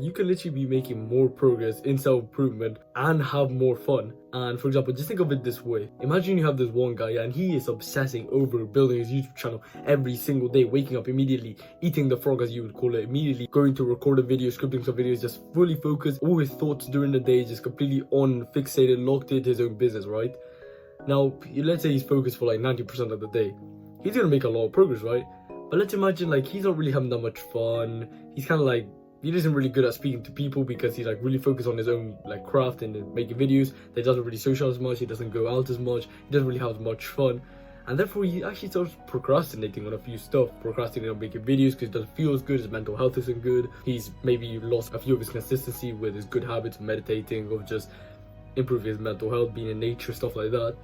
You can literally be making more progress in self-improvement and have more fun. And for example, just think of it this way. Imagine you have this one guy and he is obsessing over building his YouTube channel every single day, waking up immediately, eating the frog as you would call it, immediately going to record a video, scripting some videos, just fully focused, all his thoughts during the day, just completely on, fixated, locked into his own business, right? Now, let's say he's focused for like 90% of the day. He's gonna make a lot of progress, right? But let's imagine like he's not really having that much fun. He's kind of like, he isn't really good at speaking to people because he's like really focused on his own like craft and making videos. He doesn't really socialize as much. He doesn't go out as much. He doesn't really have as much fun. And therefore he actually starts procrastinating on a few stuff, procrastinating on making videos because it doesn't feel as good, his mental health isn't good. He's maybe lost a few of his consistency with his good habits of meditating, of just improving his mental health, being in nature, stuff like that.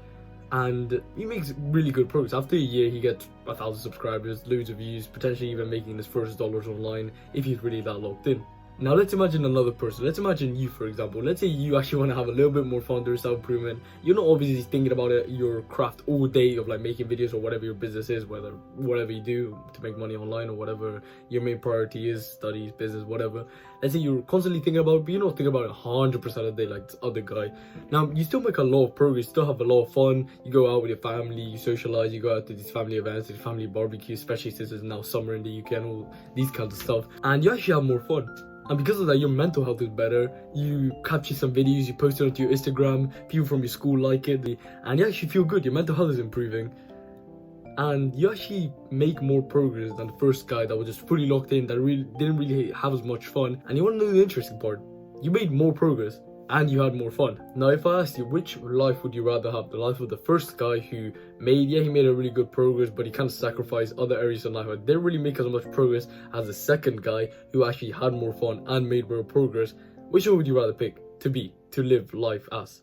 And he makes really good progress. After a year he gets 1,000 subscribers, loads of views, potentially even making his first dollars online if he's really that locked in. Now let's imagine another person. Let's imagine you, for example. Let's say you actually want to have a little bit more fun doing self-improvement. You're not obviously thinking about your craft all day of like making videos or whatever your business is, whatever you do to make money online or whatever your main priority is, studies, business, whatever. Let's say you're constantly thinking about it, but you're not thinking about it 100% of the day like this other guy. Now you still make a lot of progress, you still have a lot of fun. You go out with your family, you socialize, you go out to these family events, these family barbecues, especially since it's now summer in the UK and all these kinds of stuff. And you actually have more fun. And because of that, your mental health is better. You capture some videos, you post it onto your Instagram, people from your school like it, and you actually feel good. Your mental health is improving. And you actually make more progress than the first guy that was just fully locked in, that really didn't really have as much fun. And you want to know the interesting part? You made more progress and you had more fun. Now, if I asked you, which life would you rather have? The life of the first guy who he made a really good progress, but he kind of sacrificed other areas in life. But didn't really make as much progress as the second guy who actually had more fun and made more progress. Which one would you rather pick to live life as?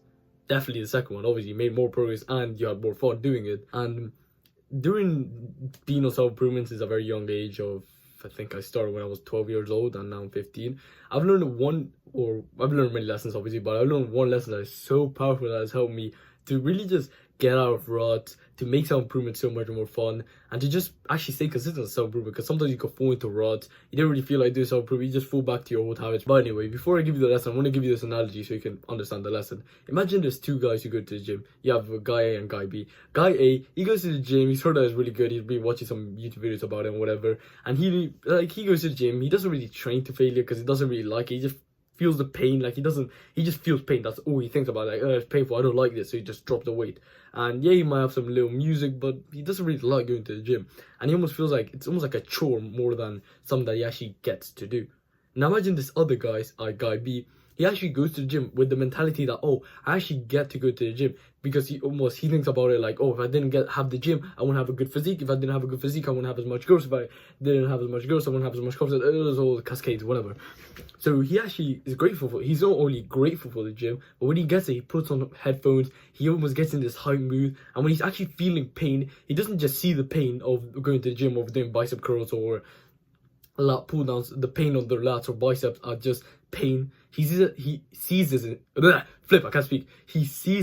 Definitely the second one. Obviously, you made more progress and you had more fun doing it. And during being on self-improvement since a very young age of, I think I started when I was 12 years old and now I'm 15. I've learned many lessons obviously, but I've learned one lesson that is so powerful that has helped me to really just get out of ruts, to make self-improvement so much more fun, and to just actually stay consistent with self-improvement, because sometimes you can fall into ruts, you don't really feel like doing self-improvement, you just fall back to your old habits. But anyway, before I give you the lesson, I want to give you this analogy so you can understand the lesson. Imagine there's two guys who go to the gym. You have guy A and guy B. Guy A, he goes to the gym, he's heard that it's really good, he's been watching some YouTube videos about it and whatever, and he goes to the gym, he doesn't really train to failure because he doesn't really like it, he just feels the pain, like he just feels pain. That's all he thinks about, like, oh, it's painful, I don't like this, so he just dropped the weight. And yeah, he might have some little music, but he doesn't really like going to the gym, and he almost feels like it's almost like a chore more than something that he actually gets to do. Now imagine this other guy B, he actually goes to the gym with the mentality that, oh, I actually get to go to the gym, because he thinks about it like, oh, if I didn't have the gym, I won't have a good physique. If I didn't have a good physique, I won't have as much growth. If I didn't have as much growth, I won't have as much confidence. It was all cascades, whatever. So he actually is grateful for, he's not only grateful for the gym, but when he gets it, he puts on headphones, he almost gets in this hype mood, and when he's actually feeling pain, he doesn't just see the pain of going to the gym, of doing bicep curls or lat pull downs, the pain of the lats or biceps are just pain. He sees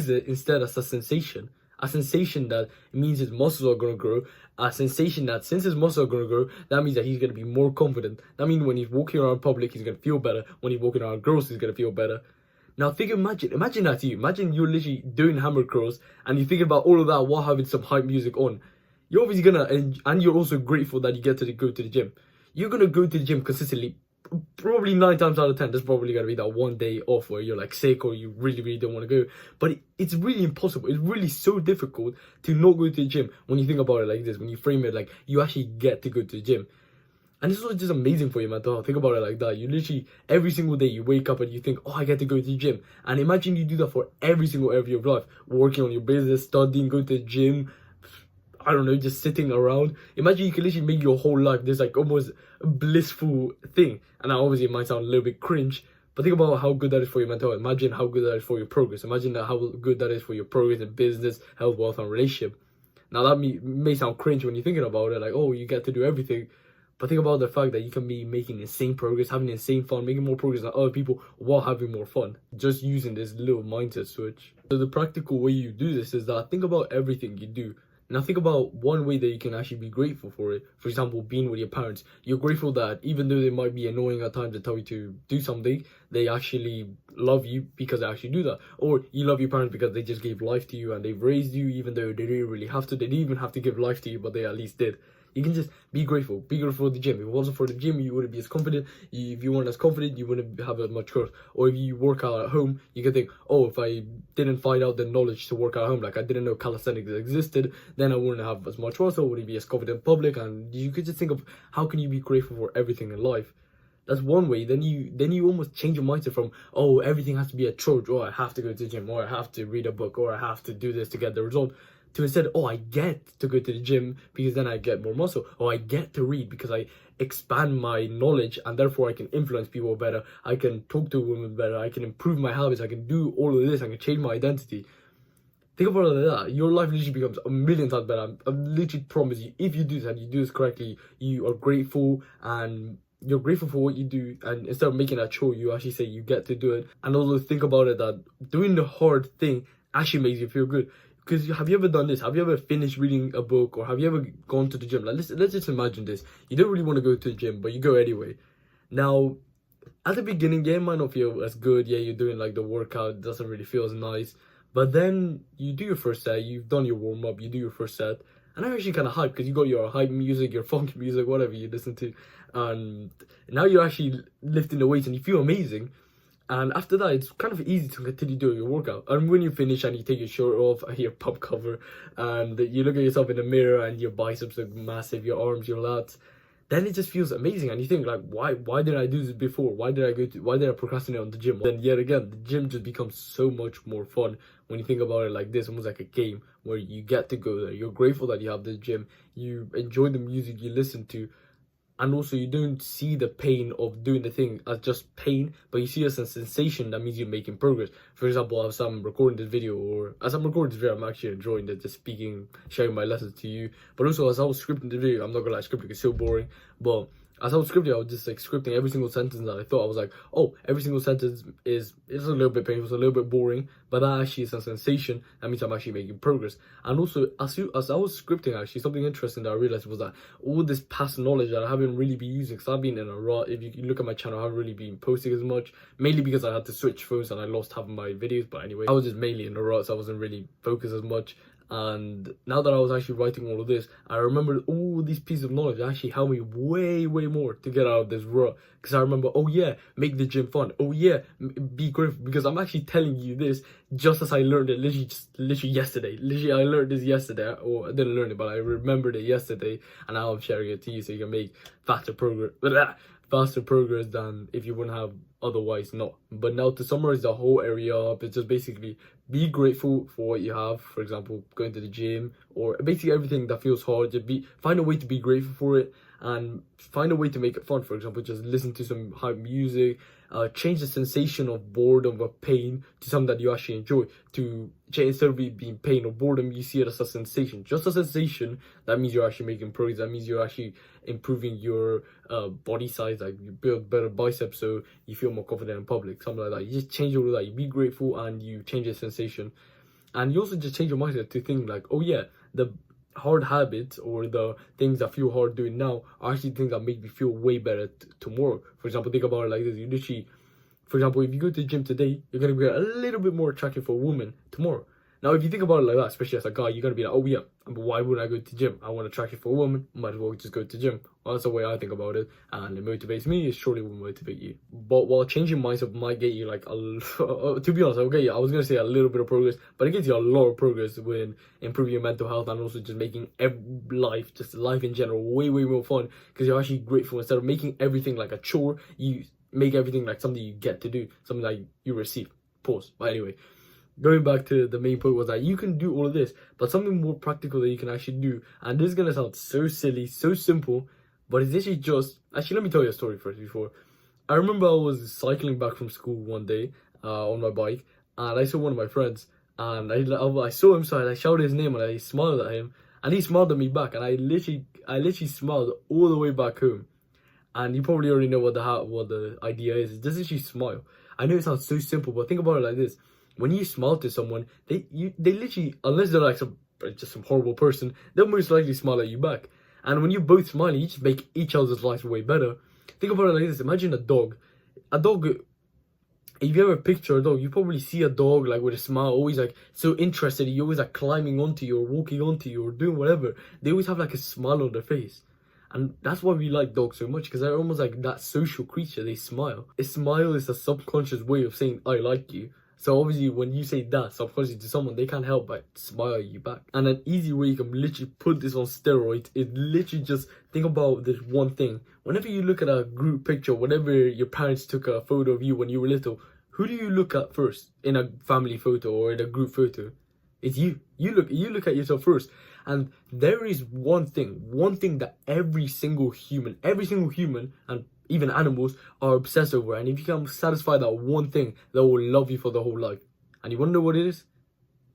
it instead as a sensation that means his muscles are going to grow, a sensation that since his muscles are going to grow, that means that he's going to be more confident. That means when he's walking around public, he's going to feel better. When he's walking around girls, he's going to feel better. Now imagine that to you. Imagine you're literally doing hammer curls and you're thinking about all of that while having some hype music on. You're obviously and you're also grateful that you get to go to the gym. You're going to go to the gym consistently. Probably 9 times out of 10, there's probably going to be that one day off where you're like sick or you really don't want to go. But it's really impossible. It's really so difficult to not go to the gym when you think about it like this, when you frame it like you actually get to go to the gym. And this was just amazing for you, man. Think about it like that. You literally, every single day you wake up and you think, oh, I get to go to the gym. And imagine you do that for every single area of your life. Working on your business, studying, going to the gym, I don't know, just sitting around. Imagine you can literally make your whole life this like almost blissful thing. And obviously it might sound a little bit cringe, but think about how good that is for your mental health. Imagine how good that is for your progress. Imagine how good that is for your progress in business, health, wealth, and relationship. Now that may sound cringe when you're thinking about it, like, oh, you get to do everything. But think about the fact that you can be making insane progress, having insane fun, making more progress than other people while having more fun. Just using this little mindset switch. So the practical way you do this is that think about everything you do. Now think about one way that you can actually be grateful for it. For example, being with your parents. You're grateful that even though they might be annoying at times and tell you to do something, they actually love you because they actually do that. Or you love your parents because they just gave life to you and they've raised you even though they didn't really have to. They didn't even have to give life to you, but they at least did. You can just be grateful. Be grateful for the gym. If it wasn't for the gym, you wouldn't be as confident. If you weren't as confident, you wouldn't have as much growth. Or if you work out at home, you can think, oh, if I didn't find out the knowledge to work out at home, like I didn't know calisthenics existed, then I wouldn't have as much growth, so I wouldn't be as confident in public. And you could just think of how can you be grateful for everything in life. That's one way. Then you almost change your mindset from, oh, everything has to be a chore, or I have to go to the gym, or I have to read a book, or I have to do this to get the result, to instead, oh, I get to go to the gym because then I get more muscle. Oh, I get to read because I expand my knowledge and therefore I can influence people better. I can talk to women better. I can improve my habits. I can do all of this. I can change my identity. Think about it like that. Your life literally becomes a million times better. I literally promise you, if you do that, you do this correctly, you are grateful and you're grateful for what you do, and instead of making a chore, you actually say you get to do it. And also think about it that doing the hard thing actually makes you feel good. Because have you ever done this? Have you ever finished reading a book, or have you ever gone to the gym? Like, let's just imagine this. You don't really want to go to the gym, but you go anyway. Now, at the beginning, yeah, it might not feel as good. Yeah, you're doing like the workout, it doesn't really feel as nice. But then you do your first set, you've done your warm up, you do your first set, and I'm actually kind of hyped because you got your hype music, your funk music, whatever you listen to, and now you're actually lifting the weights and you feel amazing. And after that, it's kind of easy to continue doing your workout. And when you finish and you take your shirt off and your pub cover and you look at yourself in the mirror and your biceps look massive, your arms, your lats, then it just feels amazing. And you think like, why did I do this before? Why did I procrastinate on the gym? Then yet again, the gym just becomes so much more fun when you think about it like this, almost like a game where you get to go there. You're grateful that you have the gym. You enjoy the music you listen to. And also, you don't see the pain of doing the thing as just pain, but you see it as a sensation that means you're making progress. For example, as I'm recording this video, I'm actually enjoying it, just speaking, sharing my lessons to you. But also, as I was scripting the video, I'm not gonna lie, scripting is so boring, but as I was scripting, I was just like scripting every single sentence that I thought. I was like, oh, every single sentence is a little bit painful, it's a little bit boring, but that actually is a sensation. That means I'm actually making progress. And also, as I was scripting, actually, something interesting that I realized was that all this past knowledge that I haven't really been using, because I've been in a rut. If you look at my channel, I haven't really been posting as much, mainly because I had to switch phones and I lost half of my videos. But anyway, I was just mainly in a rut, so I wasn't really focused as much. And now that I was actually writing all of this, I remembered all these pieces of knowledge that actually helped me way more to get out of this rut. Because I remember, oh yeah, make the gym fun. Oh yeah, be grateful. Because I'm actually telling you this just as I learned it literally yesterday. Literally, I learned this yesterday, or I didn't learn it, but I remembered it yesterday, and now I'm sharing it to you so you can make faster progress than if you wouldn't have otherwise not. But now to summarize the whole area up, it's just basically be grateful for what you have. For example, going to the gym, or basically everything that feels hard. Just find a way to be grateful for it and find a way to make it fun. For example, just listen to some hype music. Change the sensation of boredom or pain to something that you actually enjoy. To change, instead of it being pain or boredom, you see it as a sensation. Just a sensation. That means you're actually making progress. That means you're actually improving your body size. Like you build better biceps, so you feel more confident in public. Something like that. You just change all of that. You be grateful and you change the sensation. And you also just change your mindset to think like, oh yeah, the hard habits or the things that feel hard doing now are actually things that make me feel way better tomorrow. For example, think about it like this. You literally, for example, if you go to the gym today, you're going to get a little bit more attractive for a woman tomorrow. Now, if you think about it like that, especially as a guy, you're going to be like, oh yeah, but why would I go to the gym? I want to attract you for a woman, might as well just go to the gym. Well, that's the way I think about it, and it motivates me. It surely will motivate you. But while changing mindset might get you like to be honest, okay, I was going to say a little bit of progress, but it gets you a lot of progress when improving your mental health and also just making life in general way more fun, because you're actually grateful. Instead of making everything like a chore, you make everything like something you get to do, something that you receive. Pause. But anyway, going back to the main point was that you can do all of this, but something more practical that you can actually do. And this is going to sound so silly, so simple, but it's actually actually, let me tell you a story first before. I remember I was cycling back from school one day on my bike, and I saw one of my friends, and I saw him, so I shouted his name, and I smiled at him, and he smiled at me back, and I literally smiled all the way back home. And you probably already know what the idea is. It's just literally smile. I know it sounds so simple, but think about it like this. When you smile to someone, they literally, unless they're like some just some horrible person, they'll most likely smile at you back. And when you both smile, you just make each other's life way better. Think about it like this: imagine a dog. A dog. If you ever picture a dog, you probably see a dog like with a smile, always like so interested. You always like climbing onto you or walking onto you or doing whatever. They always have like a smile on their face. And that's why we like dogs so much, because they're almost like that social creature. They smile. A smile is a subconscious way of saying, I like you. So obviously when you say that subconsciously to someone, they can't help but smile at you back. And an easy way you can literally put this on steroids is literally just think about this one thing. Whenever you look at a group picture, whenever your parents took a photo of you when you were little, who do you look at first in a family photo or in a group photo? It's you. You look at yourself first. And there is one thing that every single human, and even animals are obsessed over. And if you can satisfy that one thing, they will love you for the whole life. And you want to know what it is?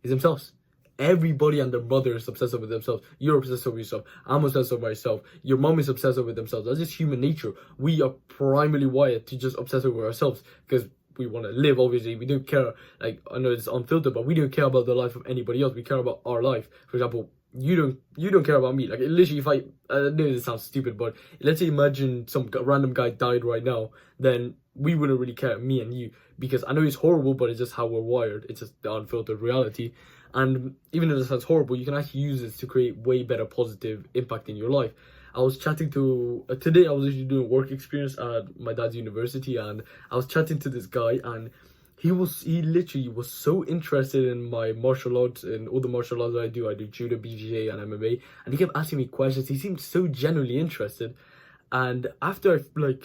It's themselves. Everybody and their mother is obsessed with themselves. You're obsessed with yourself. I'm obsessed with myself. Your mom is obsessed with themselves. That's just human nature. We are primarily wired to just obsess over ourselves because we want to live. Obviously, we don't care. Like, I know it's unfiltered, but we don't care about the life of anybody else. We care about our life. For example, you don't care about me. Like, literally, if I know this sounds stupid, but let's say imagine some random guy died right now, then we wouldn't really care, me and you, because I know it's horrible, but it's just how we're wired. It's just the unfiltered reality. And even if it sounds horrible, you can actually use this to create way better positive impact in your life. I was chatting to today. I was actually doing work experience at my dad's university, and I was chatting to this guy, and he literally was so interested in my martial arts and all the martial arts that I do. I do judo, BJJ, and MMA, and he kept asking me questions. He seemed so genuinely interested. And after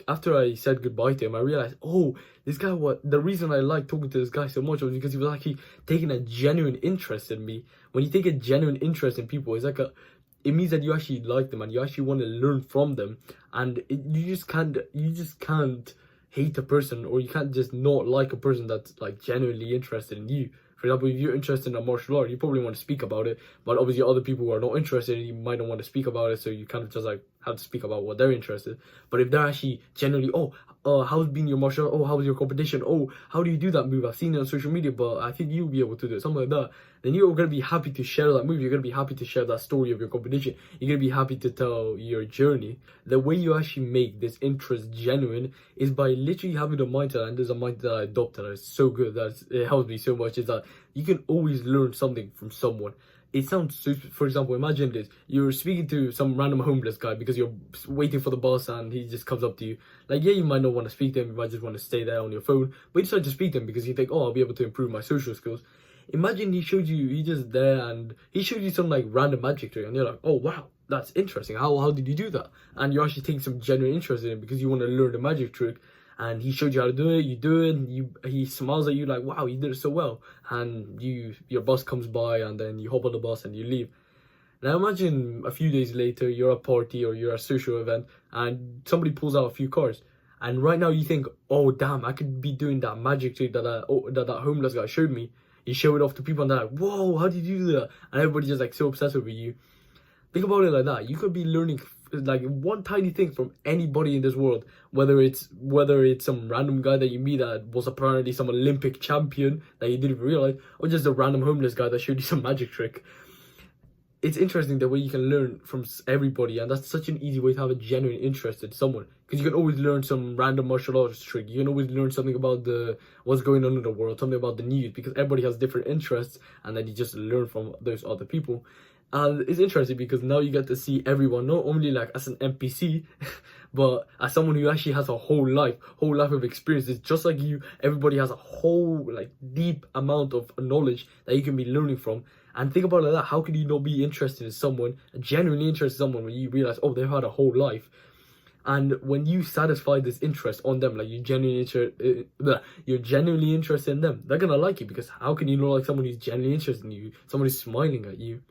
I said goodbye to him, I realized, oh, this guy, the reason I like talking to this guy so much was because he was actually taking a genuine interest in me. When you take a genuine interest in people, it means that you actually like them and you actually want to learn from them. And you just can't hate a person, or you can't just not like a person that's like genuinely interested in you. For example, if you're interested in a martial art, you probably want to speak about it, but obviously other people who are not interested, you might not want to speak about it, so you kind of just like have to speak about what they're interested. But if they're actually genuinely, how's been your martial art? Oh, how was your competition? Oh, how do you do that move? I've seen it on social media, but I think you'll be able to do it, something like that. Then you're going to be happy to share that move. You're going to be happy to share that story of your competition. You're going to be happy to tell your journey. The way you actually make this interest genuine is by literally having a mindset, and there's a mindset that I adopted that is so good, that it helps me so much, is that you can always learn something from someone. It sounds so, for example, imagine this. You're speaking to some random homeless guy because you're waiting for the bus and he just comes up to you. Like, yeah, you might not want to speak to him, you might just want to stay there on your phone, but you decide to speak to him because you think, oh, I'll be able to improve my social skills. Imagine he's just there and he showed you some like random magic trick and you're like, oh wow, that's interesting. How did you do that? And you're actually taking some genuine interest in it because you want to learn the magic trick. And he showed you how to do it, you do it, he smiles at you like, wow, you did it so well. And your bus comes by and then you hop on the bus and you leave. Now imagine a few days later, you're at a party or you're at a social event and somebody pulls out a few cards. And right now you think, oh damn, I could be doing that magic trick that homeless guy showed me. You show it off to people and they're like, whoa, how did you do that? And everybody's just like so obsessed with you. Think about it like that. You could be learning like one tiny thing from anybody in this world, whether it's some random guy that you meet that was apparently some Olympic champion that you didn't even realize, or just a random homeless guy that showed you some magic trick. It's interesting the way you can learn from everybody, and that's such an easy way to have a genuine interest in someone, because you can always learn some random martial arts trick. You can always learn something about what's going on in the world, something about the news, because everybody has different interests, and then you just learn from those other people. And it's interesting because now you get to see everyone not only like as an NPC, but as someone who actually has a whole life of experiences, just like you. Everybody has a whole like deep amount of knowledge that you can be learning from. And think about it like that. How can you not be interested in someone, genuinely interested in someone, when you realize, oh, they've had a whole life? And when you satisfy this interest on them, like you're genuinely interested in them, they're gonna like you, because how can you not like someone who's genuinely interested in you, someone who's smiling at you?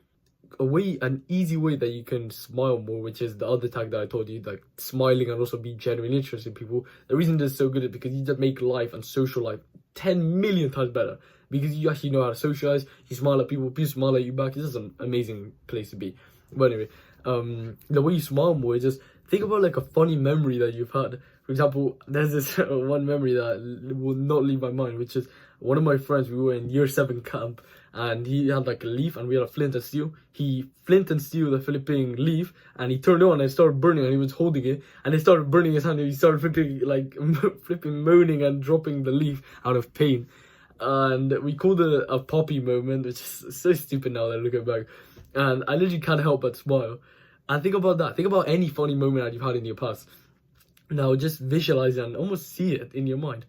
An easy way that you can smile more, which is the other tag that I told you, like smiling and also be genuinely interested in people. The reason this is so good is because you just make life and social life 10 million times better, because you actually know how to socialize. You smile at people smile at you back. It's just an amazing place to be. But anyway, the way you smile more is just think about like a funny memory that you've had. For For example, there's this one memory that will not leave my mind, which is one of my friends. We were in year 7 camp, and he had like a leaf, and we had a flint and steel. He flint and steel the flipping leaf, and he turned it on and it started burning, and he was holding it, and it started burning his hand, and he started flipping, like flipping moaning and dropping the leaf out of pain. And we called it a poppy moment, which is so stupid now that I look at back. And I literally can't help but smile. And think about that. Think about any funny moment that you've had in your past. Now just visualize it and almost see it in your mind.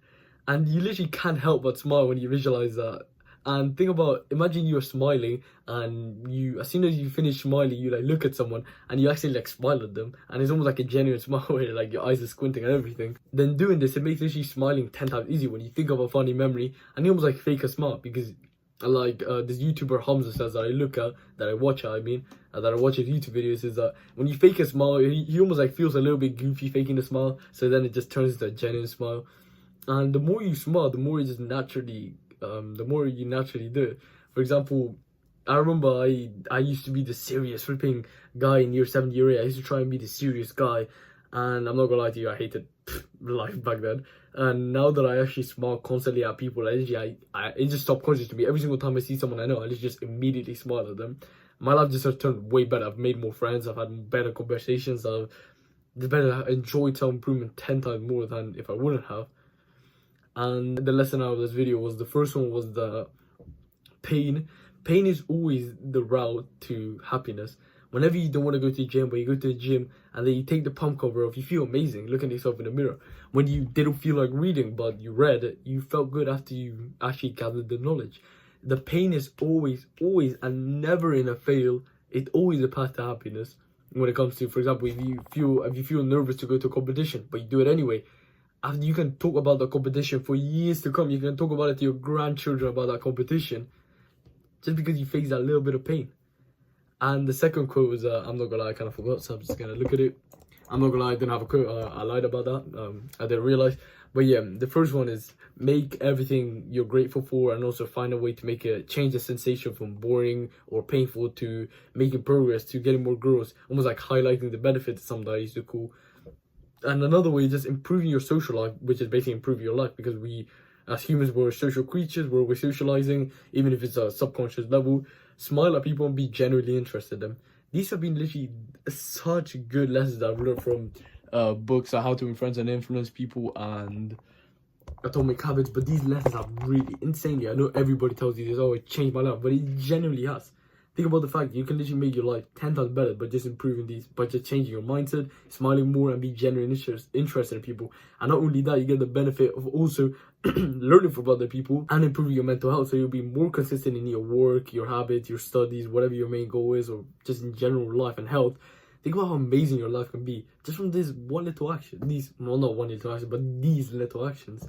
And you literally can't help but smile when you visualize that. And think about, imagine you're smiling, and you, as soon as you finish smiling, you like look at someone and you actually like smile at them, and it's almost like a genuine smile where like your eyes are squinting and everything. Then doing this, it makes literally smiling 10 times easier when you think of a funny memory, and you almost like fake a smile, because like this YouTuber Hamza says that I look at, that I watch at, that I watch his YouTube videos, is that when you fake a smile, he almost like feels a little bit goofy faking the smile, so then it just turns into a genuine smile. And the more you smile, the more it just naturally, the more you naturally do it. For example, I remember I used to be the serious flipping guy in year 7, year 8. I used to try and be the serious guy, and I'm not gonna lie to you, I hated life back then. And now that I actually smile constantly at people, it just stopped conscious to me. Every single time I see someone I know, I just immediately smile at them. My life just has turned way better. I've made more friends, I've had better conversations, I've enjoyed self-improvement 10 times more than if I wouldn't have. And the lesson out of this video was, the first one was the pain. Pain is always the route to happiness. Whenever you don't want to go to the gym, but you go to the gym and then you take the pump cover off, you feel amazing looking at yourself in the mirror. When you didn't feel like reading, but you read, you felt good after you actually gathered the knowledge. The pain is always, and never in a fail. It's always a path to happiness. When it comes to, for example, if you feel nervous to go to a competition, but you do it anyway, after you can talk about the competition for years to come. You can talk about it to your grandchildren about that competition, just because you face that little bit of pain. And the second quote was, I'm not gonna lie, I kind of forgot, so I'm just gonna look at it. I'm not gonna lie, I didn't have a quote, I lied about that, I didn't realize. But yeah, the first one is, make everything you're grateful for, and also find a way to make it, change the sensation from boring or painful to making progress, to getting more growth, almost like highlighting the benefits of something that used to cool. And another way is just improving your social life, which is basically improving your life, because we, as humans, we're social creatures, we're socializing, even if it's a subconscious level. Smile at people and be genuinely interested in them. These have been literally such good lessons that I've learned from books on how to win friends and influence people and Atomic Habits. But these lessons are really insanely, I know everybody tells you this, oh, it changed my life, but it genuinely has. Think about the fact that you can literally make your life 10 times better by just improving these, by just changing your mindset, smiling more, and be genuinely interested in people. And not only that, you get the benefit of also learning from other people and improving your mental health. So you'll be more consistent in your work, your habits, your studies, whatever your main goal is, or just in general life and health. Think about how amazing your life can be just from this one little action. These, well, not one little action, but these little actions.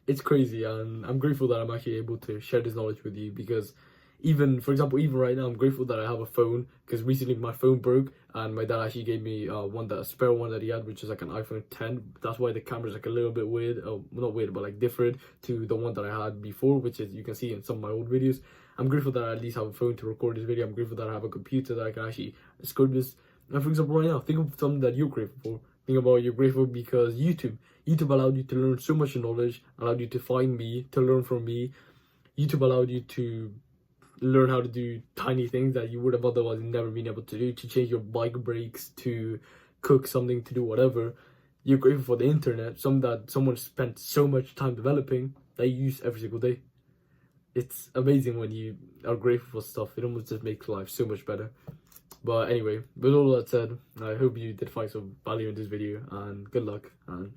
It's crazy, and I'm grateful that I'm actually able to share this knowledge with you, because even, for example, even right now, I'm grateful that I have a phone, because recently my phone broke, and my dad actually gave me a spare one that he had, which is like an iPhone 10. That's why the camera's like a little bit weird, not weird, but like different to the one that I had before, which is, you can see in some of my old videos. I'm grateful that I at least have a phone to record this video. I'm grateful that I have a computer that I can actually script this. And for example, right now, think of something that you're grateful for. Think about, you're grateful because YouTube allowed you to learn so much knowledge, allowed you to find me, to learn from me. YouTube allowed you to learn how to do tiny things that you would have otherwise never been able to do, to change your bike brakes, to cook something, to do whatever. You're grateful for the internet, something that someone spent so much time developing that you use every single day. It's amazing when you are grateful for stuff. It almost just makes life so much better. But anyway, with all that said, I hope you did find some value in this video, and good luck, and